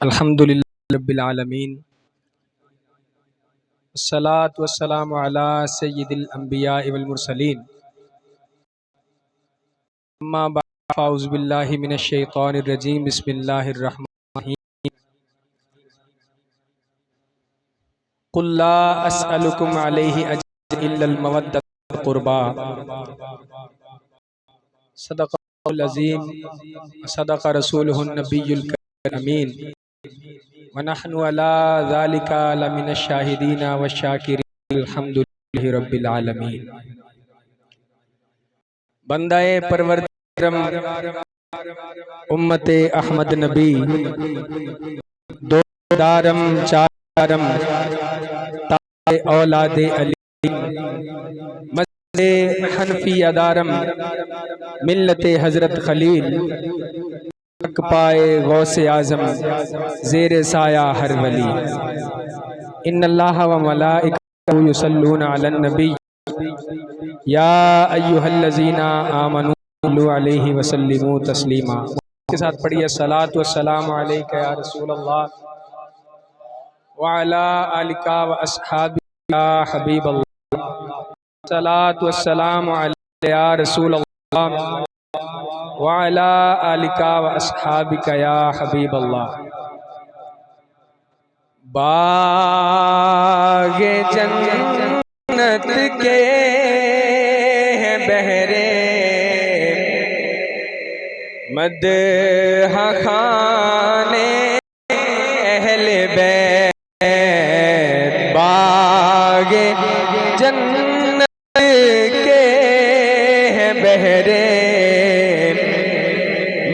الحمدللہ رب العالمین، الصلاۃ والسلام علی سید الانبیاء والمرسلین، اما بعد فاعوذ باللہ من الشیطان الرجیم، بسم اللہ الرحمن الرحیم۔ قل لا اسألکم علیہ اجرا الا المودۃ فی القربی، صدق اللہ العظیم، صدق رسولہ النبی الکریم الامین، ونحن علی ذالک لمن الشاہدین والشاکرین، الحمدللہ رب العالمین۔ بندہ پروردگارم امت احمد نبی، دو دارم چارم تاج اولاد علی، مذہب حنفی ادارم ملت حضرت خلیل، حق پائے غوث اعظم زیر سایہ ہر ولی۔ ان اللہ و ملائکتہ یصلون علی النبی یا ایہا الذین آمنوا صلوا علیہ وسلموا تسلیما۔ کے ساتھ پڑھیے الصلاۃ والسلام علیک یا رسول اللہ وعلی آلک و اصحابک یا حبیب اللہ، الصلاۃ والسلام علیک یا رسول اللہ وعلی آلک و اصحابک یا حبیب اللہ۔ باغ جنت کے ہیں بہرے، مدح خانے اہل بیت، باغ جنت کے ہیں بہرے،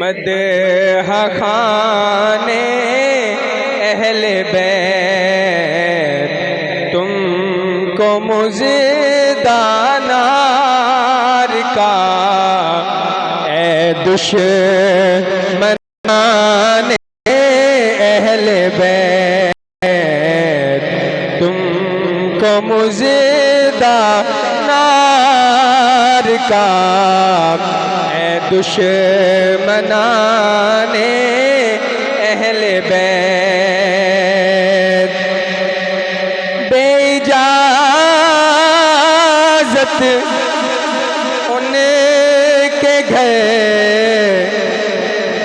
مدح خانے اہل بیت، تم کو مژدہ نار کا اے دشمنان اہل بیت، تم کو مژدہ نار کا اے دشمنان اہل بیت۔ بے اجازت ان کے گھر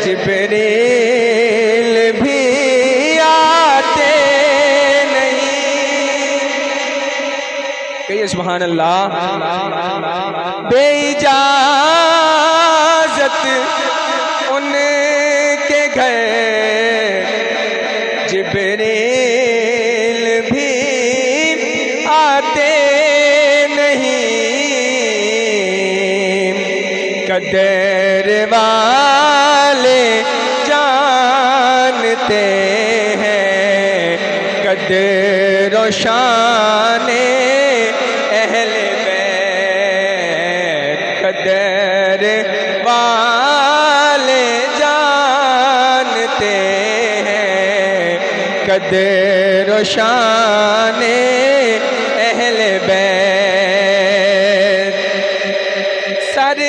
جبریل بھی آتے نہیں، کہیے سبحان اللہ۔ بے اجازت ان کے گھر جبریل بھی آتے نہیں، قدر والے جانتے ہیں قدر و شان اہل بیت، قدر والے جانتے ہیں قدر و شان اہل بیت۔ سر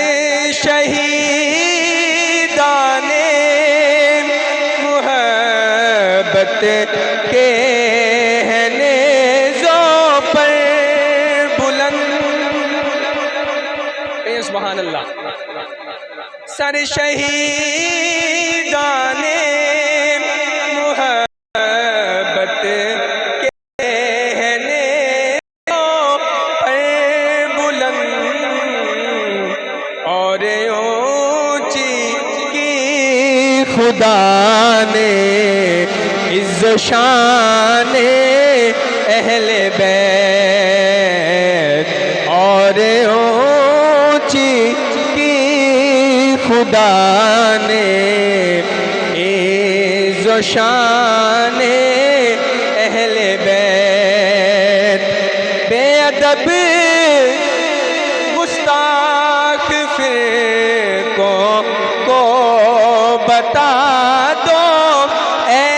شہیدان محبت کے ہیں نیزوں پر بلند، سبحان اللہ۔ سر شہیدان محبت کے ہیں نیزوں پر بلند، اور اونچی کی خدا نے عز و شان اہل بیت، اور اونچی کی خدا نے عز و شان اہل بیت۔ بے ادب گستاخ فرقوں کو بتا دو اے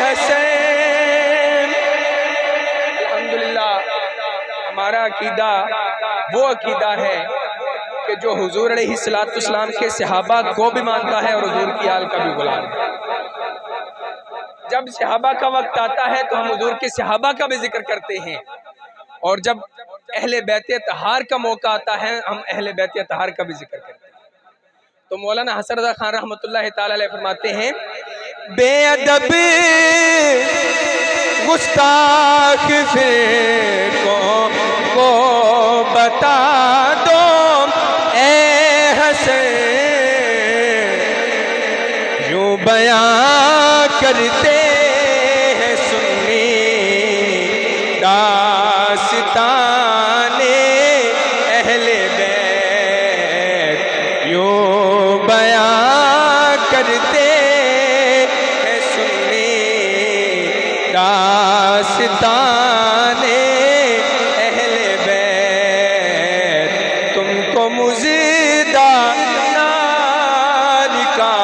حسین۔ الحمدللہ ہمارا عقیدہ وہ عقیدہ ہے کہ کہ جو حضور علیہ السلام کے صحابہ کو بھی مانتا ہے اور حضور کی آل کا بھی غلام ہے۔ جب صحابہ کا وقت آتا ہے تو ہم حضور کے صحابہ کا بھی ذکر کرتے ہیں، اور جب اہل بیت اطہار کا موقع آتا ہے ہم اہل بیت اطہار کا بھی ذکر کرتے ہیں۔ تو مولانا حسن رضا خان رحمۃ اللہ تعالی علیہ فرماتے ہیں، بے ادب گستاخ فرقوں کو بتا دو اے حسن، یوں بیان کرتے ہیں سنی داستان اہل بیت، یوں بیان کرتے ہیں سنی داستان اہل بیت، تم کو مزدہ نار کا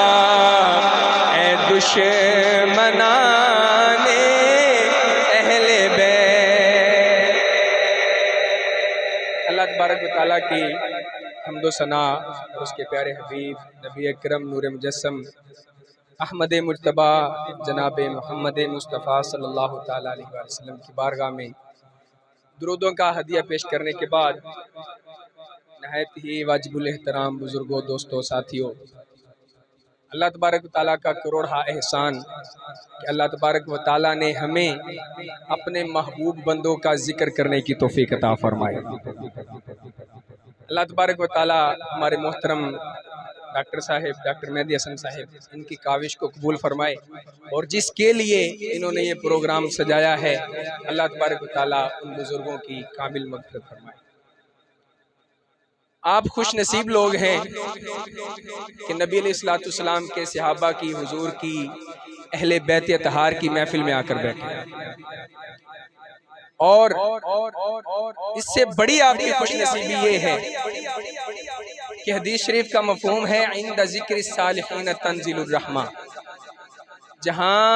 اے دشمنان اہل بیت۔ اللہ تبارک و تعالیٰ کی حمد و ثنا اور اس کے پیارے حبیب نبی اکرم نور مجسم احمد مجتبیٰ جناب محمد مصطفیٰ صلی اللہ تعالیٰ علیہ وسلم کی بارگاہ میں درودوں کا ہدیہ پیش کرنے کے بعد نہایت ہی واجب الاحترام بزرگوں، دوستوں، ساتھیوں، اللہ تبارک و تعالیٰ کا کروڑہا احسان کہ اللہ تبارک و تعالیٰ نے ہمیں اپنے محبوب بندوں کا ذکر کرنے کی توفیق عطا فرمائی۔ اللہ تبارک و تعالیٰ ہمارے محترم ڈاکٹر صاحب ڈاکٹر مہدی حسن صاحب ان کی کاوش کو قبول فرمائے، اور جس کے لیے انہوں نے یہ پروگرام سجایا ہے اللہ تبارک و تعالیٰ ان بزرگوں کی کامل مغفرت فرمائے۔ آپ خوش نصیب لوگ ہیں کہ نبی علیہ السلام کے صحابہ کی حضور کی اہل بیت اطہار کی محفل میں آ کر بیٹھے، اور اس سے بڑی آپ کی خوش نصیبی یہ ہے کہ حدیث شریف کا مفہوم ہے عند ذکر الصالحین تنزل الرحمہ، جہاں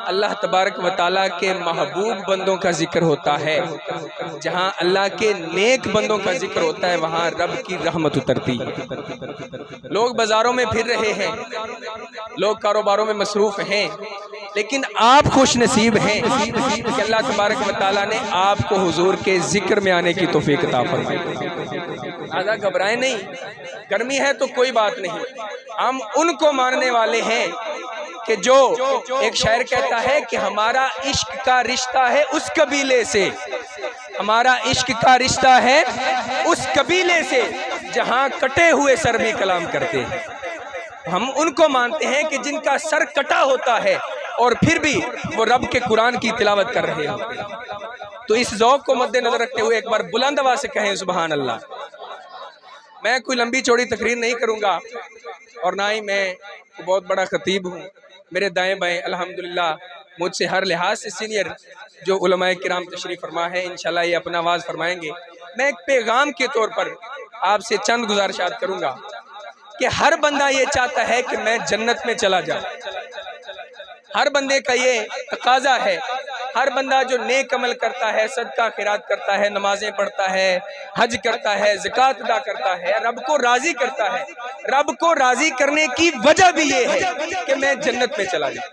اللہ تبارک و تعالیٰ کے محبوب بندوں کا ذکر ہوتا ہے، جہاں اللہ کے نیک بندوں کا ذکر ہوتا ہے، وہاں رب کی رحمت اترتی ہے۔ لوگ بازاروں میں پھر رہے ہیں، لوگ کاروباروں میں مصروف ہیں، لیکن آپ خوش نصیب ہیں کہ اللہ تبارک و تعالیٰ نے آپ کو حضور کے ذکر میں آنے کی توفیق عطا فرمائی۔ لہذا گھبرائیں نہیں، گرمی ہے تو کوئی بات نہیں، ہم ان کو ماننے والے ہیں کہ جو ایک شاعر کہتا ہے کہ ہمارا عشق کا رشتہ ہے اس قبیلے سے، ہمارا عشق کا رشتہ ہے اس قبیلے سے جہاں کٹے ہوئے سر بھی کلام کرتے ہیں۔ ہم ان کو مانتے ہیں کہ جن کا سر کٹا ہوتا ہے اور پھر بھی وہ رب کے قرآن کی تلاوت کر رہے ہیں۔ تو اس ذوق کو مد نظر رکھتے ہوئے ایک بار بلند آواز سے کہیں سبحان اللہ۔ میں کوئی لمبی چوڑی تقریر نہیں کروں گا، اور نہ ہی میں بہت بڑا خطیب ہوں۔ میرے دائیں بائیں الحمدللہ مجھ سے ہر لحاظ سے سینئر جو علماء کرام تشریف فرما ہے، انشاءاللہ یہ اپنا آواز فرمائیں گے۔ میں ایک پیغام کے طور پر آپ سے چند گزارشات کروں گا کہ ہر بندہ یہ چاہتا ہے کہ میں جنت میں چلا جاؤں، ہر بندے کا یہ تقاضا ہے، ہر بندہ جو نیک عمل کرتا ہے، صدقہ خیرات کرتا ہے، نمازیں پڑھتا ہے، حج کرتا ہے، زکوٰۃ ادا کرتا ہے، رب کو راضی کرتا ہے۔ رب کو راضی کرنے کی وجہ بھی یہ ہے کہ میں جنت میں چلا جاؤں۔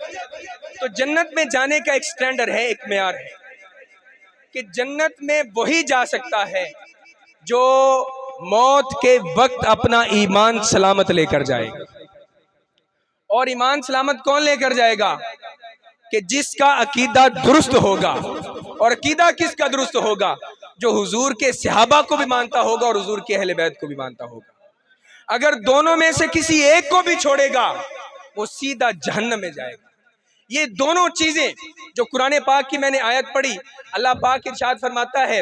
تو جنت میں جانے کا ایک سٹینڈرڈ ہے، ایک معیار ہے کہ جنت میں وہی جا سکتا ہے جو موت کے وقت اپنا ایمان سلامت لے کر جائے گا۔ اور ایمان سلامت کون لے کر جائے گا؟ کہ جس کا عقیدہ درست ہوگا۔ اور عقیدہ کس کا درست ہوگا؟ جو حضور کے صحابہ کو بھی مانتا ہوگا اور حضور کے اہل بیت کو بھی مانتا ہوگا۔ اگر دونوں میں سے کسی ایک کو بھی چھوڑے گا وہ سیدھا جہنم میں جائے گا۔ یہ دونوں چیزیں جو قرآن پاک کی میں نے آیت پڑھی، اللہ پاک ارشاد فرماتا ہے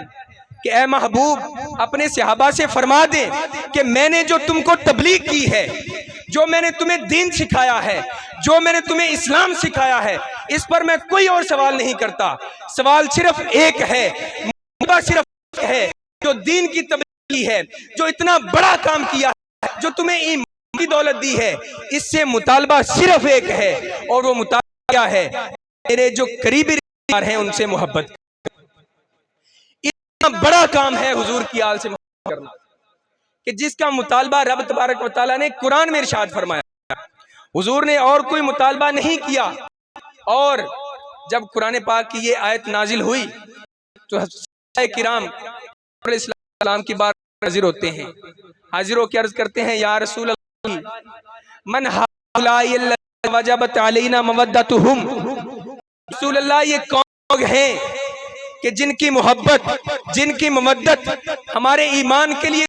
کہ اے محبوب اپنے صحابہ سے فرما دیں کہ میں نے جو تم کو تبلیغ کی ہے، جو میں نے تمہیں دین سکھایا ہے، جو میں نے تمہیں اسلام سکھایا ہے، اس پر میں کوئی اور سوال نہیں کرتا۔ سوال صرف ایک ہے، صرف ایک ہے، جو دین کی تبلیغ کی ہے، جو اتنا بڑا کام کیا ہے، جو تمہیں ایمان کی دولت دی ہے، اس سے مطالبہ صرف ایک ہے، اور وہ مطالبہ کیا ہے؟ میرے جو قریبی رشتہ دار ہیں ان سے محبت کرنا۔ اتنا بڑا کام ہے حضور کی آل سے محبت کرنا۔ کہ جس کا مطالبہ رب تبارک و تعالیٰ نے قرآن میں ارشاد فرمایا، حضور نے اور کوئی مطالبہ نہیں کیا۔ اور جب قرآن پاک کی یہ آیت نازل ہوئی تو صحابہ کرام علیہ السلام کی بار حاضر ہوتے ہیں، حاضر ہو کے عرض کرتے ہیں یا رسول اللہ من ہؤلاء الذین وجبت علینا مودتہم، رسول اللہ یہ کون لوگ ہیں کہ جن کی محبت، جن کی مودت ہمارے ایمان کے لیے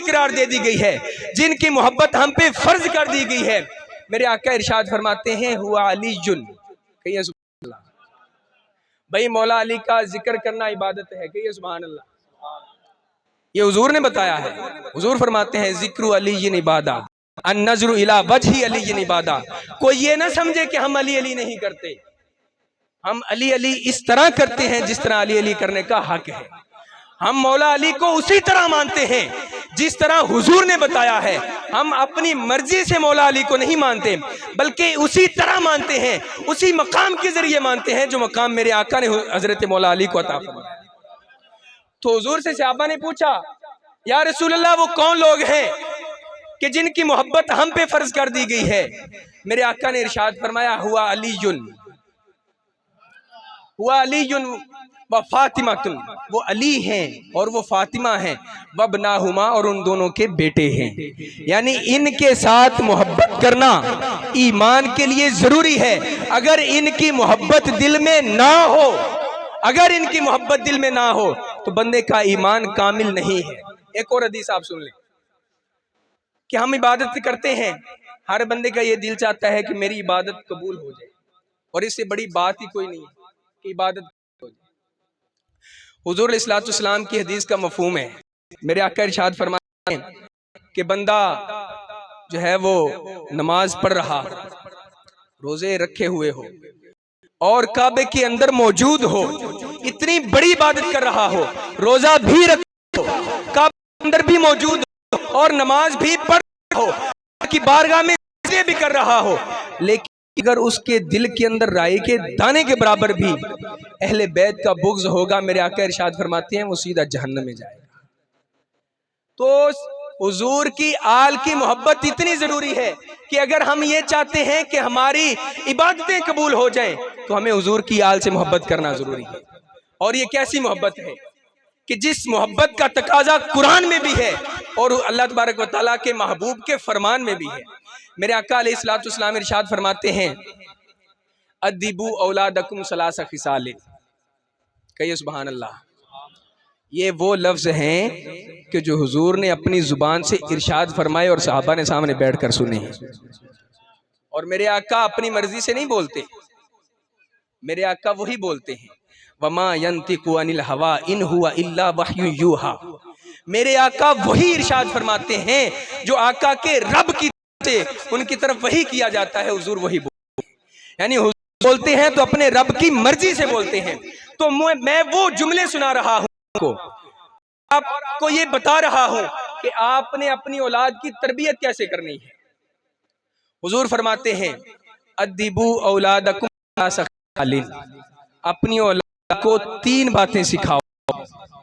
قرار دے دی گئی ہے، جن کی محبت ہم پہ فرض کر دی گئی ہے۔ میرے آقا ارشاد فرماتے ہیں ہوا علی جن، کہیے سبحان اللہ۔ بھائی مولا علی کا ذکر کرنا عبادت ہے، کہیے سبحان اللہ۔ یہ حضور نے بتایا ہے، حضور فرماتے ہیں ذکر علی عبادہ، النظر الی وجہ علی عبادہ۔ کوئی یہ نہ سمجھے کہ ہم علی علی نہیں کرتے، ہم علی علی اس طرح کرتے ہیں جس طرح علی علی کرنے کا حق ہے۔ ہم مولا علی کو اسی طرح مانتے ہیں جس طرح حضور نے بتایا ہے۔ ہم اپنی مرضی سے مولا علی کو نہیں مانتے، بلکہ اسی طرح مانتے ہیں، اسی مقام کے ذریعے مانتے ہیں جو مقام میرے آقا نے حضرت مولا علی کو عطا فرمایا۔ تو حضور سے صحابہ نے پوچھا یا رسول اللہ وہ کون لوگ ہیں کہ جن کی محبت ہم پہ فرض کر دی گئی ہے؟ میرے آقا نے ارشاد فرمایا ہوا علی و فاطمہ، وہ علی ہیں اور وہ فاطمہ ہیں، وابناہما اور ان دونوں کے بیٹے ہیں۔ یعنی ان کے ساتھ محبت کرنا ایمان کے لیے ضروری ہے۔ اگر ان کی محبت دل میں نہ ہو، اگر ان کی محبت دل میں نہ ہو تو بندے کا ایمان کامل نہیں ہے۔ ایک اور حدیث آپ سن لیں کہ ہم عبادت کرتے ہیں، ہر بندے کا یہ دل چاہتا ہے کہ میری عبادت قبول ہو جائے، اور اس سے بڑی بات ہی کوئی نہیں ہے کہ عبادت ہو جائے۔ حضور علیہ الصلوۃ والسلام کی حدیث کا مفہوم ہے، میرے آقا ارشاد فرماتے ہیں کہ بندہ جو ہے وہ نماز پڑھ رہا، روزے رکھے ہوئے ہو اور کعبے کے اندر موجود ہو، اتنی بڑی عبادت کر رہا ہو، روزہ بھی رکھے ہو، کعبے کے اندر بھی موجود ہو اور نماز بھی پڑھ رہا ہو، کی بارگاہ میں سجدے بھی کر رہا ہو، لیکن اگر اس کے دل کے اندر رائی کے دانے کے برابر بھی اہل بیت کا بغض ہوگا، میرے آقا ارشاد فرماتے ہیں وہ سیدھا جہنم میں جائے گا۔ تو حضور کی آل کی محبت اتنی ضروری ہے کہ اگر ہم یہ چاہتے ہیں کہ ہماری عبادتیں قبول ہو جائیں تو ہمیں حضور کی آل سے محبت کرنا ضروری ہے۔ اور یہ کیسی محبت ہے کہ جس محبت کا تقاضا قرآن میں بھی ہے اور اللہ تبارک و تعالیٰ کے محبوب کے فرمان میں بھی ہے۔ میرے آقا علیہ الصلوۃ والسلام ارشاد فرماتے ہیں ادبوا اولادکم ثلاث خصال، کہیے سبحان اللہ۔ یہ وہ لفظ ہیں کہ جو حضور نے اپنی زبان سے ارشاد فرمائے اور صحابہ نے سامنے بیٹھ کر سنے ہیں۔ اور میرے آقا اپنی مرضی سے نہیں بولتے، میرے آقا وہی بولتے ہیں وما ينطق عن الهوى ان هو الا وحی یوحى۔ میرے آقا وہی ارشاد فرماتے ہیں جو آقا کے رب کی سے ان کی طرف وحی کیا جاتا ہے، حضور وہی بولتے ہیں۔ یعنی حضور بولتے ہیں تو اپنے رب کی مرضی سے بولتے ہیں۔ تو میں وہ جملے سنا رہا ہوں، آپ کو یہ بتا رہا ہوں کہ آپ نے اپنی اولاد کی تربیت کیسے کرنی ہے۔ حضور فرماتے ہیں ادبوا اولادکم ثلاث خصال، اپنی اولاد کو 3 باتیں سکھاؤ،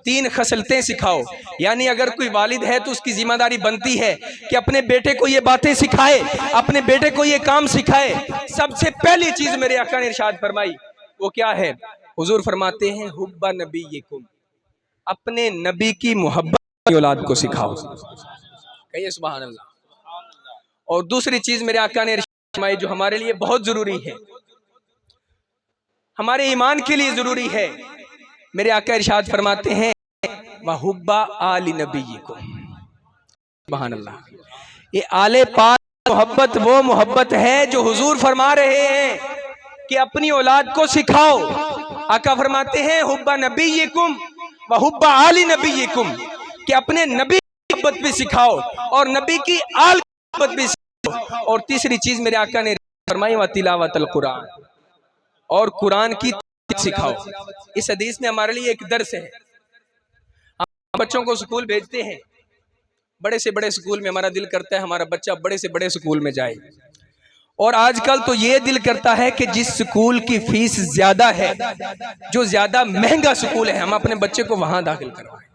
3 خصلتیں سکھاؤ۔ یعنی اگر کوئی والد ہے تو اس کی ذمہ داری بنتی ہے کہ اپنے بیٹے کو یہ باتیں سکھائے، اپنے بیٹے کو یہ کام سکھائے۔ سب سے پہلی چیز میرے آقا نے ارشاد فرمائی وہ کیا ہے؟ حضور فرماتے ہیں حب نبیکم، اپنے نبی کی محبت اپنی اولاد کو سکھاؤ، کہیے سبحان اللہ۔ اور دوسری چیز میرے آقا نے ارشاد فرمائی جو ہمارے لیے بہت ضروری ہے، ہمارے ایمان کے لیے ضروری ہے، میرے آقا ارشاد فرماتے ہیں وَحُبَّ آلِ نَبِيِّكُمْ، سبحان اللہ۔ یہ آل پاک محبت وہ محبت ہے جو حضور فرما رہے ہیں کہ اپنی اولاد کو سکھاؤ۔ آقا فرماتے ہیں حُبَّ نَبِيِّكُمْ وَحُبَّ آلِ نَبِيِّكُمْ، کہ اپنے نبی کی محبت بھی سکھاؤ اور نبی کی آل کی محبت بھی سکھاؤ۔ اور تیسری چیز میرے آقا نے فرمائی وَتِلَاوَةَ الْقُرْآنِ، اور قرآن کی سکھاؤ۔ اس حدیث میں ہمارے لیے ایک درس ہے۔ ہم بچوں کو سکول بھیجتے ہیں، بڑے سے بڑے سکول میں ہمارا دل کرتا ہے ہمارا بچہ بڑے سے بڑے سکول میں جائے، اور آج کل تو یہ دل کرتا ہے کہ جس سکول کی فیس زیادہ ہے، جو زیادہ مہنگا سکول ہے، ہم اپنے بچے کو وہاں داخل کروائیں۔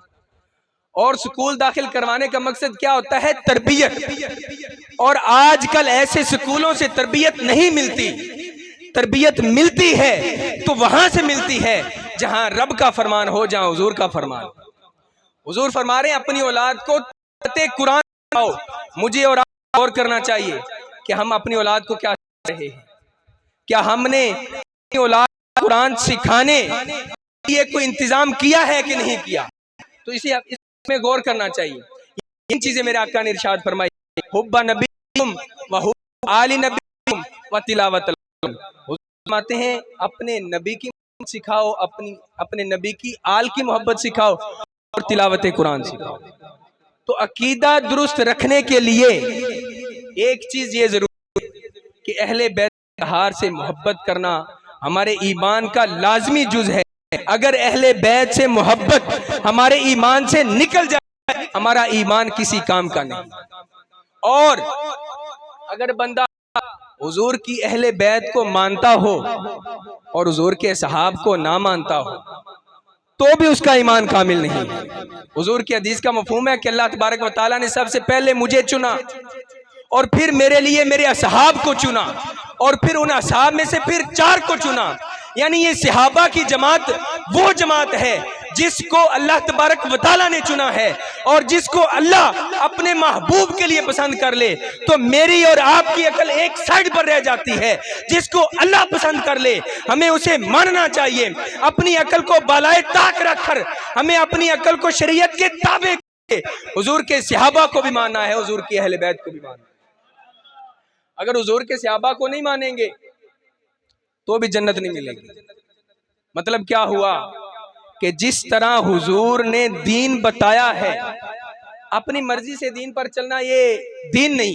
اور سکول داخل کروانے کا مقصد کیا ہوتا ہے؟ تربیت۔ اور آج کل ایسے سکولوں سے تربیت نہیں ملتی، تربیت ملتی ہے تو وہاں سے ملتی ہے جہاں رب کا فرمان ہو، جہاں حضور کا فرمان ہو۔ حضور فرما رہے ہیں اپنی اولاد کو قرآن سکھاؤ۔ مجھے اور آپ غور کرنا چاہیے کہ ہم اپنی اولاد کو کیا سکھا رہے ہیں؟ کیا ہم نے اپنی اولاد کو قرآن سکھانے یہ کوئی انتظام کیا ہے کہ نہیں کیا؟ تو اس میں غور کرنا چاہیے۔ یہ چیزیں میرے آقا نے ارشاد فرمائی، حب نبیکم و حب آل نبیکم و تلاوت القرآن۔ حضور فرماتے ہیں اپنے نبی کی محبت سکھاؤ، اپنے نبی کی آل کی محبت سکھاؤ اور تلاوت قرآن سکھاؤ۔ تو عقیدہ درست رکھنے کے لیے ایک چیز یہ ضروری ہے کہ اہل بیت اطہار سے محبت کرنا ہمارے ایمان کا لازمی جز ہے۔ اگر اہل بیت سے محبت ہمارے ایمان سے نکل جائے ہمارا ایمان کسی کام کا نہیں۔ اور اگر بندہ حضور کی اہل بیت کو مانتا ہو اور حضور کے صحاب کو نہ مانتا ہو تو بھی اس کا ایمان کامل نہیں ہے۔ حضور کی حدیث کا مفہوم ہے کہ اللہ تبارک و تعالیٰ نے سب سے پہلے مجھے چنا اور پھر میرے لیے میرے اصحاب کو چنا اور پھر ان اصحاب میں سے پھر 4 کو چنا۔ یعنی یہ صحابہ کی جماعت وہ جماعت ہے جس کو اللہ تبارک و تعالیٰ نے چنا ہے، اور جس کو اللہ اپنے محبوب کے لیے پسند کر لے تو میری اور آپ کی عقل ایک سائڈ پر رہ جاتی ہے۔ جس کو اللہ پسند کر لے ہمیں اسے ماننا چاہیے۔ اپنی عقل کو بالائے طاق رکھ کر ہمیں اپنی عقل کو شریعت کے تابع کرے حضور کے صحابہ کو بھی ماننا ہے، حضور کی اہل بیت کو بھی ماننا ہے۔ اگر حضور کے صحابہ کو نہیں مانیں گے تو بھی جنت نہیں ملے گی۔ مطلب کیا ہوا کہ جس طرح حضور نے دین بتایا ہے، اپنی مرضی سے دین پر چلنا یہ دین نہیں۔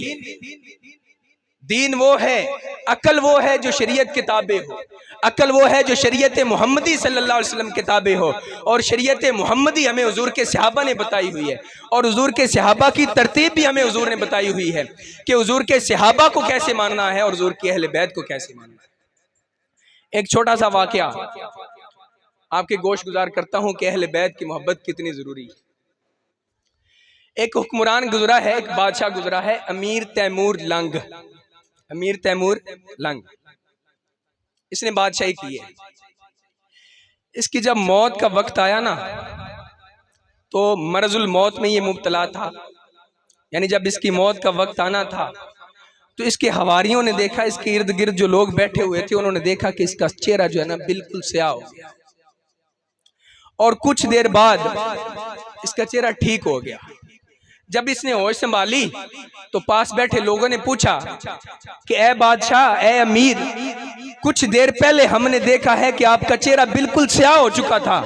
دین وہ ہے، عقل وہ ہے جو شریعت کے تابع ہو، عقل وہ ہے جو شریعت محمدی صلی اللہ علیہ وسلم کے تابع ہو، اور شریعت محمدی ہمیں حضور کے صحابہ نے بتائی ہوئی ہے، اور حضور کے صحابہ کی ترتیب بھی ہمیں حضور نے بتائی ہوئی ہے کہ حضور کے صحابہ کو کیسے ماننا ہے اور حضور کی اہل بیت کو کیسے ماننا ہے۔ ایک چھوٹا سا واقعہ آپ کے گوش گزار کرتا ہوں کہ اہل بیت کی محبت کتنی ضروری ہے۔ ایک حکمران گزرا ہے، ایک بادشاہ گزرا ہے، امیر تیمور لنگ۔ امیر تیمور لنگ، اس نے بادشاہی کی ہے۔ اس کی جب موت کا وقت آیا نا تو مرض الموت میں یہ مبتلا تھا، یعنی جب اس کی موت کا وقت آنا تھا تو اس کے حواریوں نے دیکھا، اس کے ارد گرد جو لوگ بیٹھے ہوئے تھے انہوں نے دیکھا کہ اس کا چہرہ جو ہے نا بالکل سیاہ ہو گیا، اور کچھ دیر بعد اس کا چہرہ ٹھیک ہو گیا۔ جب اس نے ہوش سنبھالی تو پاس بیٹھے لوگوں نے پوچھا کہ اے بادشاہ، اے امیر، کچھ دیر پہلے ہم نے دیکھا ہے کہ آپ کا چہرہ بالکل سیاہ ہو چکا تھا۔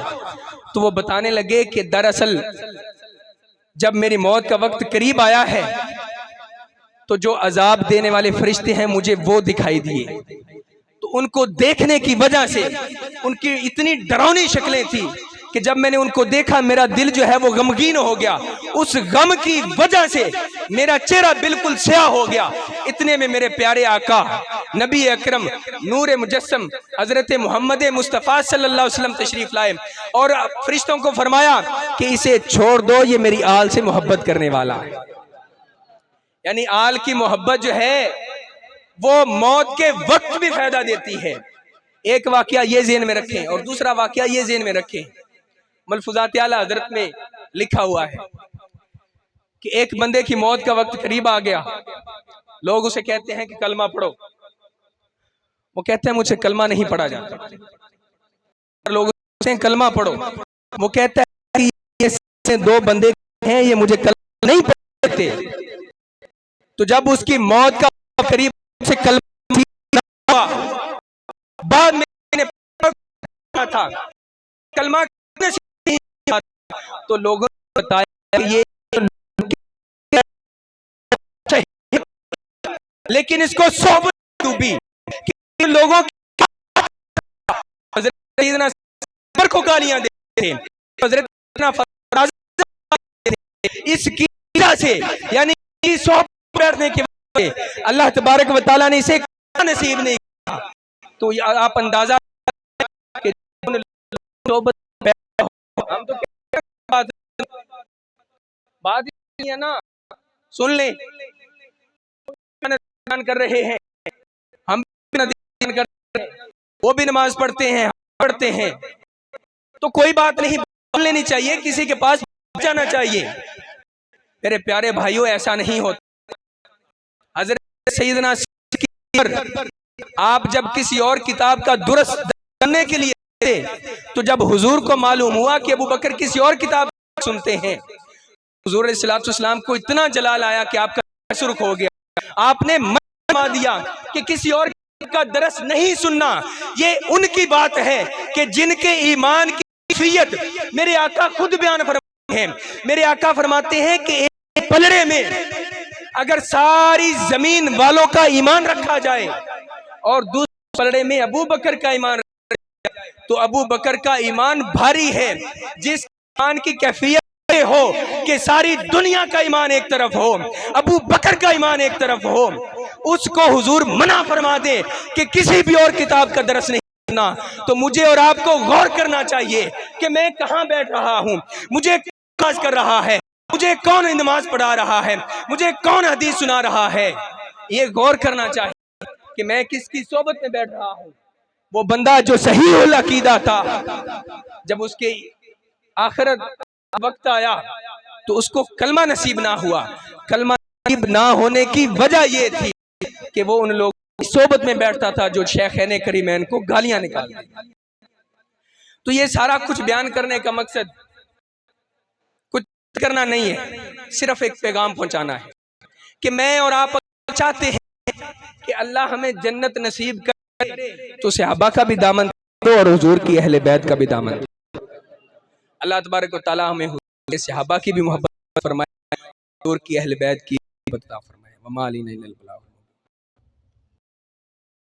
تو وہ بتانے لگے کہ دراصل جب میری موت کا وقت قریب آیا ہے تو جو عذاب دینے والے فرشتے ہیں مجھے وہ دکھائی دیے، تو ان کو دیکھنے کی وجہ سے ان کی اتنی ڈراؤنی شکلیں تھیں کہ جب میں نے ان کو دیکھا میرا دل جو ہے وہ غمگین ہو گیا، اس غم کی وجہ سے میرا چہرہ بالکل سیاہ ہو گیا۔ اتنے میں میرے پیارے آقا نبی اکرم نور مجسم حضرت محمد مصطفیٰ صلی اللہ علیہ وسلم تشریف لائے اور فرشتوں کو فرمایا کہ اسے چھوڑ دو، یہ میری آل سے محبت کرنے والا ہے۔ یعنی آل کی محبت جو ہے وہ موت کے وقت بھی فائدہ دیتی ہے۔ ایک واقعہ یہ ذہن میں رکھیں، اور دوسرا واقعہ یہ ذہن میں رکھیں، ملفوظات اعلیٰ حضرت میں لکھا ہوا ہے کہ ایک بندے کی موت کا وقت قریب آ گیا، لوگ اسے کہتے ہیں کہ کلمہ پڑھو، وہ کہتے ہیں مجھ سے کلمہ نہیں پڑھا جاتا۔ لوگ اسے کہتے ہیں کلمہ پڑھو، وہ کہتا ہے کہ یہ 2 بندے ہیں یہ مجھے کلمہ نہیں پڑھتے۔ تو جب اس کی موت کا قریب سے کلمہ ہوا، بعد میں پڑھا تھا کلمہ تو لوگوں نے بتایا کہ یہ لیکن اس کو صحبت ڈوبی کہ لوگوں حضرت سیدنا عمر کو گالیاں دیتے تھے، حضرت اس کی وجہ سے یعنی صحبت بیٹھنے کی وجہ سے اللہ تبارک و تعالیٰ نے اسے نصیب نہیں کیا۔ تو آپ اندازہ کہ ہم تو بات ہے نا، سن لیں، کر رہے ہیں ہم بھی کر رہے ہیں، وہ بھی نماز پڑھتے ہیں، پڑھتے ہیں، تو کوئی بات نہیں، بول لینی چاہیے، کسی کے پاس جانا چاہیے۔ میرے پیارے بھائیوں، ایسا نہیں ہوتا۔ حضرت سیدنا آپ جب کسی اور کتاب کا درس کرنے کے لیے تھے، تو جب حضور کو معلوم ہوا کہ ابو بکر کسی اور کتاب سنتے ہیں، حضور علیہ السلام کو اتنا جلال آیا کہ آپ کا سرخ ہو گیا۔ آپ نے فرما دیا کہ کسی اور کا درس نہیں سننا، یہ ان کی بات ہے کہ جن کے ایمان کی کیفیت میرے آقا خود بیان فرماتے ہیں۔ میرے آقا فرماتے ہیں کہ ایک پلڑے میں اگر ساری زمین والوں کا ایمان رکھا جائے اور دوسرے پلڑے میں ابو بکر کا ایمان رکھا جائے تو ابو بکر کا ایمان بھاری ہے۔ جس ایمان کی کیفیت ہو کہ ساری دنیا کا ایمان ایک طرف ہو، ابو بکر کا ایمان ایک طرف ہو، اس کو حضور منع فرما دے کہ کسی بھی اور کتاب کا درس نہیں کرنا، تو مجھے اور آپ کو غور کرنا چاہیے کہ میں کہاں بیٹھ رہا ہوں، مجھے نماز کر رہا ہے، مجھے کون نماز پڑھا رہا ہے، مجھے کون حدیث سنا رہا ہے۔ یہ غور کرنا چاہیے کہ میں کس کی صحبت میں بیٹھ رہا ہوں۔ وہ بندہ جو صحیح العقیدہ تھا، جب اس کے آخرت وقت آیا تو اس کو کلمہ نصیب نہ ہوا۔ کلمہ نصیب نہ ہونے کی وجہ یہ تھی کہ وہ ان لوگوں کی صحبت میں بیٹھتا تھا جو شیخین کریمین کو گالیاں نکالتے تھے۔ تو یہ سارا کچھ بیان کرنے کا مقصد کچھ کرنا نہیں ہے، صرف ایک پیغام پہنچانا ہے کہ میں اور آپ چاہتے ہیں کہ اللہ ہمیں جنت نصیب کرے تو صحابہ کا بھی دامن دو اور حضور کی اہل بیت کا بھی دامن دو۔ اللہ تبارک و تعالی ہمیں حضور صحابہ کی بھی محبت فرمائے، حضور کی اہل بیت کی بھی محبت فرمائے۔ وما علینا الا البلاغ۔